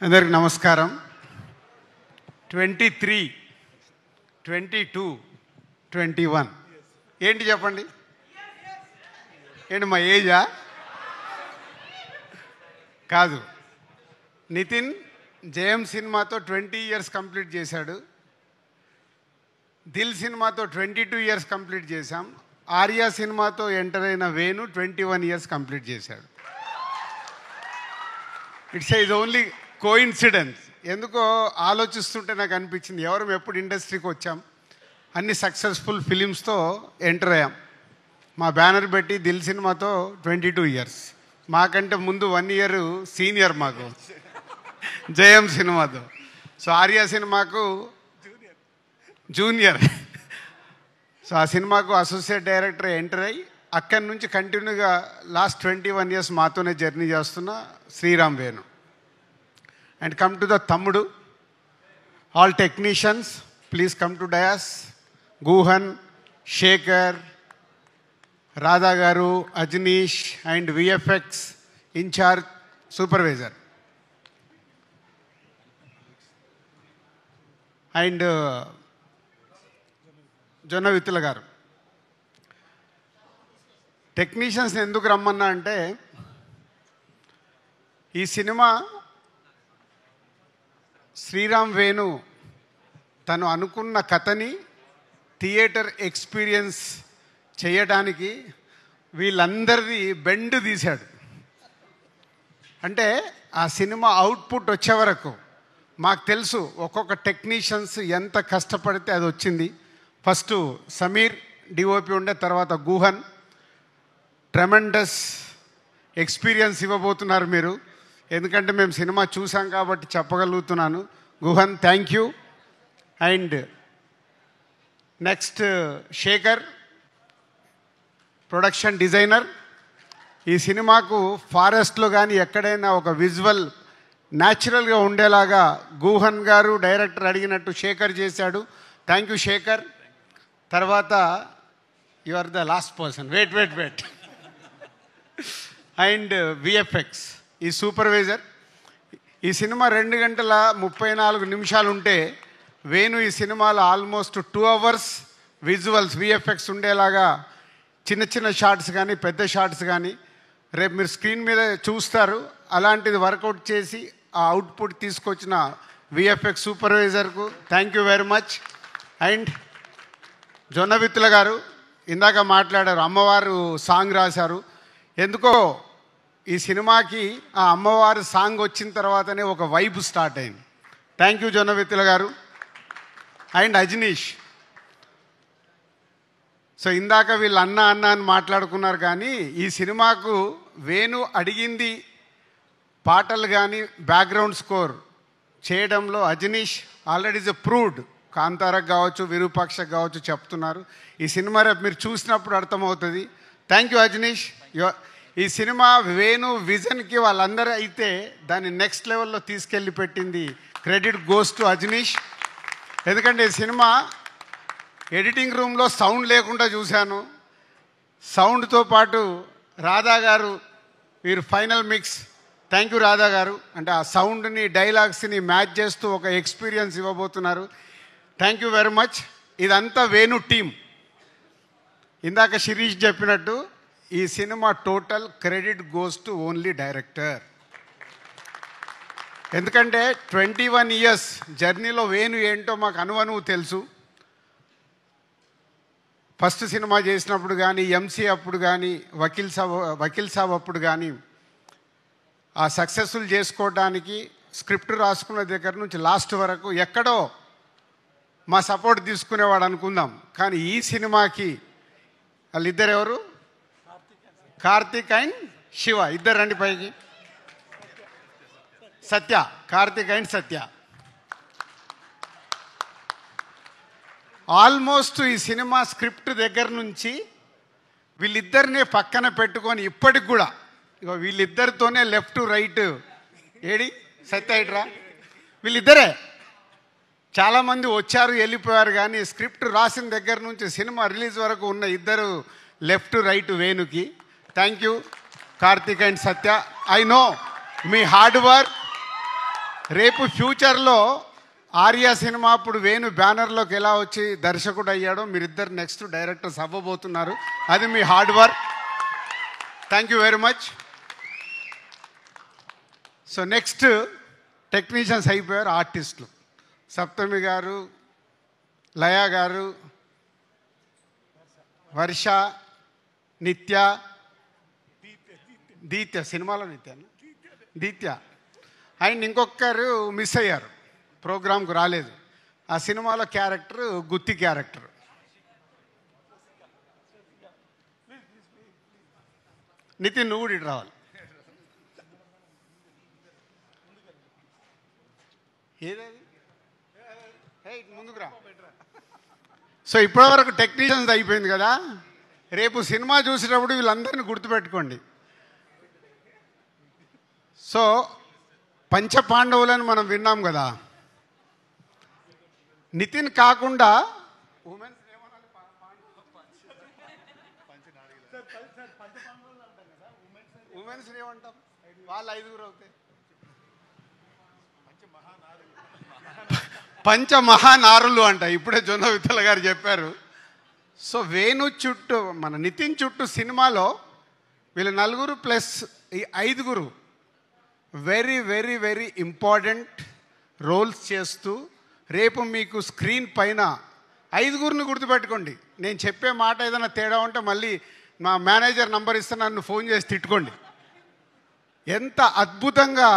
అందరికి నమస్కారం. 23, 22, 21 ఏంటి చెప్పండి? ఏంటి మా ఏజా? కాదు. నితిన్ జయం సినిమాతో 20 ఇయర్స్ కంప్లీట్ చేశాడు. దిల్ సినిమాతో 22 ఇయర్స్ కంప్లీట్ చేశాం. ఆర్యా సినిమాతో ఎంటర్ అయిన వేణు 21 ఇయర్స్ కంప్లీట్ చేశాడు. It's is only coincidence. ఎందుకో ఆలోచిస్తుంటే నాకు అనిపించింది, ఎవరు ఎప్పుడు ఇండస్ట్రీకి వచ్చాం, అన్ని సక్సెస్ఫుల్ ఫిలిమ్స్తో ఎంటర్ అయ్యాం. మా బ్యానర్ పెట్టి దిల్ సినిమాతో 22 ఇయర్స్, మాకంటే ముందు 1 ఇయర్ సీనియర్ మాకు జయం సినిమాతో. సో ఆర్యా సినిమాకు జూనియర్. సో ఆ సినిమాకు అసోసియేట్ డైరెక్టర్ ఎంటర్ అయ్యి అక్కడి నుంచి కంటిన్యూగా లాస్ట్ 21 ఇయర్స్ మాతోనే జర్నీ చేస్తున్న Sriram Venu. And come to the Tammudu. All technicians, please come to dais. Guhan, Shekhar, Radha Garu, Ajnish, and VFX in charge supervisor. And Jonna Vitula Garu. Technicians ఎందుకు రమ్మన్నా అంటే, ఈ సినిమా శ్రీరామ్ వేణు తను అనుకున్న కథని థియేటర్ ఎక్స్పీరియన్స్ చేయడానికి వీళ్ళందరిది బెండ్ తీశాడు. అంటే ఆ సినిమా అవుట్పుట్ వచ్చే వరకు మాకు తెలుసు ఒక్కొక్క టెక్నీషియన్స్ ఎంత కష్టపడితే అది వచ్చింది. ఫస్ట్ సమీర్ డిఓపి ఉండే, తర్వాత గుహన్. ట్రెమెండస్ ఎక్స్పీరియన్స్ ఇవ్వబోతున్నారు మీరు, ఎందుకంటే మేము సినిమా చూసాం కాబట్టి చెప్పగలుగుతున్నాను. Guhan, thank you. And next Shekhar, production designer. ఈ సినిమాకు ఫారెస్ట్లో కానీ ఎక్కడైనా ఒక విజువల్ న్యాచురల్గా ఉండేలాగా గుహన్ గారు డైరెక్టర్ అడిగినట్టు శేఖర్ చేశాడు. Thank you Shekhar. తర్వాత you are the last person, wait. And VFX, ఈ సూపర్వైజర్. ఈ సినిమా 2 గంటల 34 నిమిషాలు ఉంటే వేణు ఈ సినిమాలో ఆల్మోస్ట్ 2 అవర్స్ విజువల్స్ విఎఫ్ఎక్స్ ఉండేలాగా చిన్న చిన్న షార్ట్స్ కానీ పెద్ద షార్ట్స్ కానీ రేపు మీరు స్క్రీన్ మీద చూస్తారు, అలాంటిది వర్కౌట్ చేసి ఆ అవుట్పుట్ తీసుకొచ్చిన విఎఫ్ఎక్స్ సూపర్వైజర్కు thank you very much. And Jonnavittula గారు ఇందాక మాట్లాడారు, అమ్మవారు సాంగ్ రాశారు. ఎందుకో ఈ సినిమాకి ఆ అమ్మవారి సాంగ్ వచ్చిన తర్వాతనే ఒక వైబ్ స్టార్ట్ అయింది. థ్యాంక్ యూ జొన్నవిత్తుల గారు. అండ్ అజనీష్. సో ఇందాక వీళ్ళు అన్న అని మాట్లాడుకున్నారు, కానీ ఈ సినిమాకు వేణు అడిగింది పాటలు కానీ బ్యాక్గ్రౌండ్ స్కోర్ చేయడంలో అజనీష్ ఆల్రెడీ ఇస్ ప్రూవ్డ్. కాంతారకు కావచ్చు, విరూపాక్షకు కావచ్చు చెప్తున్నారు. ఈ సినిమా రేపు మీరు చూసినప్పుడు అర్థమవుతుంది. Thank you Ajaneesh. ఈ సినిమా వేణు విజన్కి వాళ్ళందరూ అయితే దాన్ని నెక్స్ట్ లెవెల్లో తీసుకెళ్ళి పెట్టింది. Credit goes to Ajaneesh. ఎందుకంటే ఈ సినిమా ఎడిటింగ్ రూమ్లో సౌండ్ లేకుండా చూశాను. సౌండ్తో పాటు రాధా గారు వీరు final mix. Thank you Radha గారు. అంటే ఆ సౌండ్ని డైలాగ్స్ని మ్యాచ్ చేస్తూ ఒక ఎక్స్పీరియన్స్ ఇవ్వబోతున్నారు. Thank you very much. ఇదంతా వేణు టీం. ఇందాక శిరీష్ చెప్పినట్టు ఈ cinema total credit goes to only director. ఎందుకంటే 21 ఇయర్స్ జర్నీలో వేణు ఏంటో మాకు అనువనువు తెలుసు. ఫస్ట్ సినిమా చేసినప్పుడు కానీ, ఎంసీ అప్పుడు కానీ, వకీల్ సాబ్ అప్పుడు కానీ ఆ సక్సెస్ఫుల్ చేసుకోవడానికి స్క్రిప్ట్ రాసుకున్న దగ్గర నుంచి లాస్ట్ వరకు ఎక్కడో మా సపోర్ట్ తీసుకునేవాడు అనుకుందాం. కానీ ఈ సినిమాకి వాళ్ళిద్దరు ఎవరు? కార్తిక్ అండ్ శివ. ఇద్దరు రండి పైకి. సత్య, కార్తిక్ అండ్ సత్య. ఆల్మోస్ట్ ఈ సినిమా స్క్రిప్ట్ దగ్గర నుంచి వీళ్ళిద్దరినే పక్కన పెట్టుకొని ఇప్పటికి కూడా ఇగో వీళ్ళిద్దరితోనే లెఫ్ట్ రైట్. ఏడి సత్య ఇట్రా. వీళ్ళిద్దరే. చాలామంది వచ్చారు వెళ్ళిపోయారు, కానీ స్క్రిప్ట్ రాసిన దగ్గర నుంచి సినిమా రిలీజ్ వరకు ఉన్న ఇద్దరు లెఫ్ట్ రైట్ వేణుకి. Thank you Karthik and Satya. I know మీ హార్డ్ వర్క్, రేపు ఫ్యూచర్లో ఆర్య సినిమా అప్పుడు వేణు బ్యానర్లోకి ఎలా వచ్చి దర్శకుడు అయ్యాడో మీరిద్దరు నెక్స్ట్ డైరెక్టర్స్ అవ్వబోతున్నారు. అది మీ hard work. Thank you very much. So next technicians అయిపోయారు, ఆర్టిస్టులు. సప్తమి గారు, లయ గారు, వర్ష, నిత్య, దీత్య, సినిమాలో దీత్య అండ్ ఇంకొకరు మిస్ అయ్యారు, ప్రోగ్రాంకు రాలేదు. ఆ సినిమాలో క్యారెక్టర్ గుత్తి క్యారెక్టర్. నితిన్ నువ్వు కూడా ఇటు రావాలి. ఏదది ముందుకు రా. సో ఇప్పటివరకు టెక్నీషియన్స్ అయిపోయింది కదా. రేపు సినిమా చూసేటప్పుడు వీళ్ళందరినీ గుర్తుపెట్టుకోండి. సో పంచపాండవులని మనం విన్నాం కదా. నితిన్ కాకుండా ఉమెన్స్ ఏమంటాం, వాళ్ళు 5గురు అవుతాయి. పంచమహానారులు అంట. ఇప్పుడే జొన్న విత్తల గారు చెప్పారు. సో వేణు చుట్టూ, మన నితిన్ చుట్టూ సినిమాలో వీళ్ళు 4 ప్లస్ ఈ 5గురు very very very important roles చేస్తూ రేపు మీకు స్క్రీన్ పైన 5గురిని గుర్తుపెట్టుకోండి. నేను చెప్పే మాట ఏదైనా తేడా ఉంటే మళ్ళీ మా మేనేజర్ నంబర్ ఇస్తే నన్ను ఫోన్ చేసి తిట్టుకోండి. ఎంత అద్భుతంగా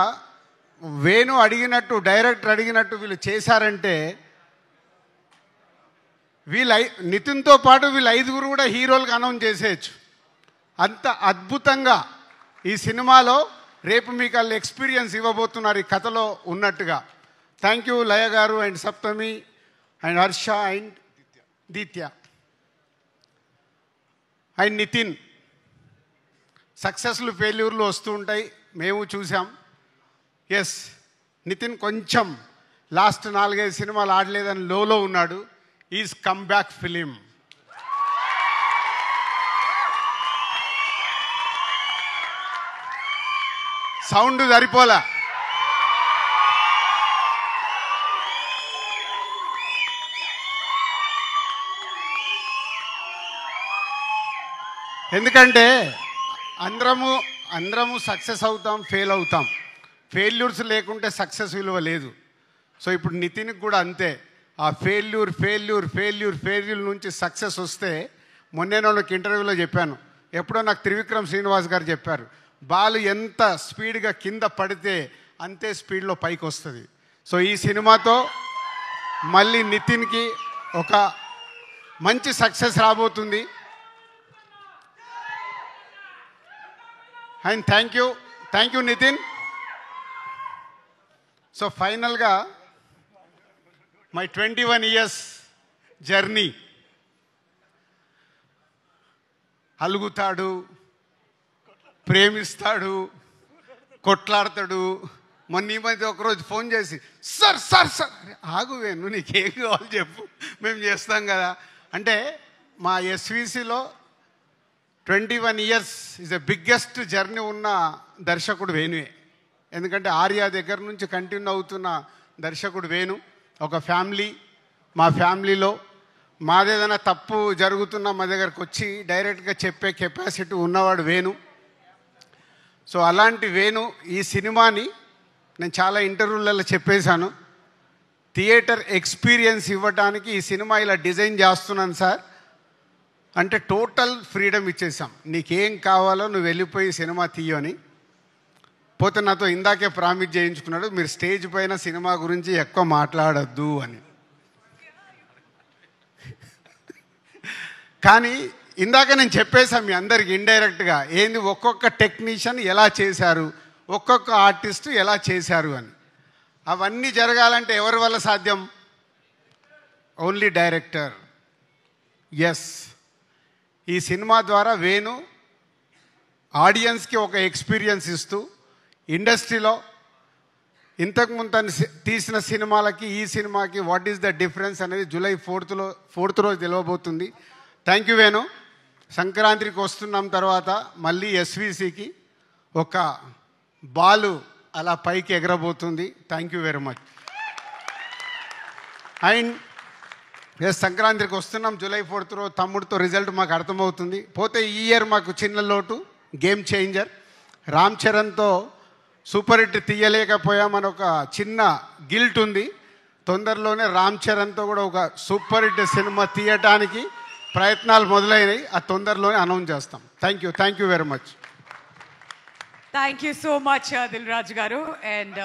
వేణు అడిగినట్టు, డైరెక్టర్ అడిగినట్టు వీళ్ళు చేశారంటే, నితిన్తో పాటు వీళ్ళు 5గురు కూడా హీరోలకు అనౌన్స్ చేసేయచ్చు. అంత అద్భుతంగా ఈ సినిమాలో రేపు మీకు వాళ్ళు ఎక్స్పీరియన్స్ ఇవ్వబోతున్నారు ఈ కథలో ఉన్నట్టుగా. థ్యాంక్ యూ లయ గారు and Saptami and Harsha and Deetya and Nitin. సక్సెస్లు ఫెయిల్యూర్లు వస్తూ ఉంటాయి, మేము చూసాం. ఎస్, నితిన్ కొంచెం లాస్ట్ 4-5 సినిమాలు ఆడలేదని లోలో ఉన్నాడు. Is come back film. Sound సరిపోలా. ఎందుకంటే అందరము సక్సెస్ అవుతాం, ఫెయిల్ అవుతాం. ఫెయిల్యూర్స్ లేకుంటే సక్సెస్ విలువ లేదు. సో ఇప్పుడు నితిన్కి కూడా అంతే. ఆ ఫెయిల్యూర్ నుంచి సక్సెస్ వస్తే, మొన్నే వాళ్ళకి ఇంటర్వ్యూలో చెప్పాను, ఎప్పుడో నాకు త్రివిక్రమ్ శ్రీనివాస్ గారు చెప్పారు, బాల్ ఎంత స్పీడ్గా కింద పడితే అంతే స్పీడ్లో పైకి వస్తుంది. సో ఈ సినిమాతో మళ్ళీ నితిన్కి ఒక మంచి సక్సెస్ రాబోతుంది. And thank you Nitin. So ఫైనల్గా మై 21 years జర్నీ. అలుగుతాడు, ప్రేమిస్తాడు, కొట్లాడతాడు. మొన్న ఈ మధ్య ఒకరోజు ఫోన్ చేసి, సార్ ఆగు వేణు, నీకేం కావాలి చెప్పు, మేము చేస్తాం కదా అంటే. మా ఎస్విసిలో 21 years is the biggest journey ఉన్న దర్శకుడు వేణువే. ఎందుకంటే ఆర్య దగ్గర నుంచి కంటిన్యూ అవుతున్న దర్శకుడు వేణు. ఒక ఫ్యామిలీ, మా ఫ్యామిలీలో మాదేదైనా తప్పు జరుగుతున్నా మా దగ్గరకు వచ్చి డైరెక్ట్గా చెప్పే కెపాసిటీ ఉన్నవాడు వేణు. సో అలాంటి వేణు ఈ సినిమాని నేను చాలా ఇంటర్వ్యూలలో చెప్పేశాను, థియేటర్ ఎక్స్పీరియన్స్ ఇవ్వడానికి ఈ సినిమా ఇలా డిజైన్ చేస్తున్నాను సార్ అంటే టోటల్ ఫ్రీడమ్ ఇచ్చేసాం. నీకేం కావాలో నువ్వు వెళ్ళిపోయి సినిమా తీయని. పోతే నాతో ఇందాకే ప్రామిస్ చేయించుకున్నాడు, మీరు స్టేజ్ పైన సినిమా గురించి ఎక్కువ మాట్లాడద్దు అని. కానీ ఇందాక నేను చెప్పేశాను మీ అందరికి ఇండైరెక్ట్గా, ఏంది ఒక్కొక్క టెక్నీషియన్ ఎలా చేశారు, ఒక్కొక్క ఆర్టిస్టు ఎలా చేశారు అని. అవన్నీ జరగాలంటే ఎవరి వల్ల సాధ్యం? Only director. ఎస్, ఈ సినిమా ద్వారా వేణు ఆడియన్స్కి ఒక ఎక్స్పీరియన్స్ ఇస్తూ ఇండస్ట్రీలో ఇంతకుముందు తను తీసిన సినిమాలకి ఈ సినిమాకి వాట్ ఈస్ ద డిఫరెన్స్ అనేది జూలై 4th రోజు తెలియబోతుంది. Thank you Venu. సంక్రాంతికి వస్తున్నాం తర్వాత మళ్ళీ ఎస్విసికి ఒక బాలు అలా పైకి ఎగరబోతుంది. Thank you very much. And yes, సంక్రాంతికి వస్తున్నాం. జూలై 4th తమ్ముడితో రిజల్ట్ మాకు అర్థమవుతుంది. పోతే ఈ ఇయర్ మాకు చిన్న లోటు, గేమ్ చేంజర్. రామ్ చరణ్తో సూపర్ హిట్ తీయలేకపోయామని ఒక చిన్న గిల్ట్ ఉంది. తొందరలోనే రామ్ చరణ్తో కూడా ఒక సూపర్ హిట్ సినిమా తీయటానికి ప్రయత్నాలు మొదలైనవి. ఆ తొందరలోనే అనౌన్స్ చేస్తాం. Thank you very much. Thank you so much Dil Raju గారు. అండ్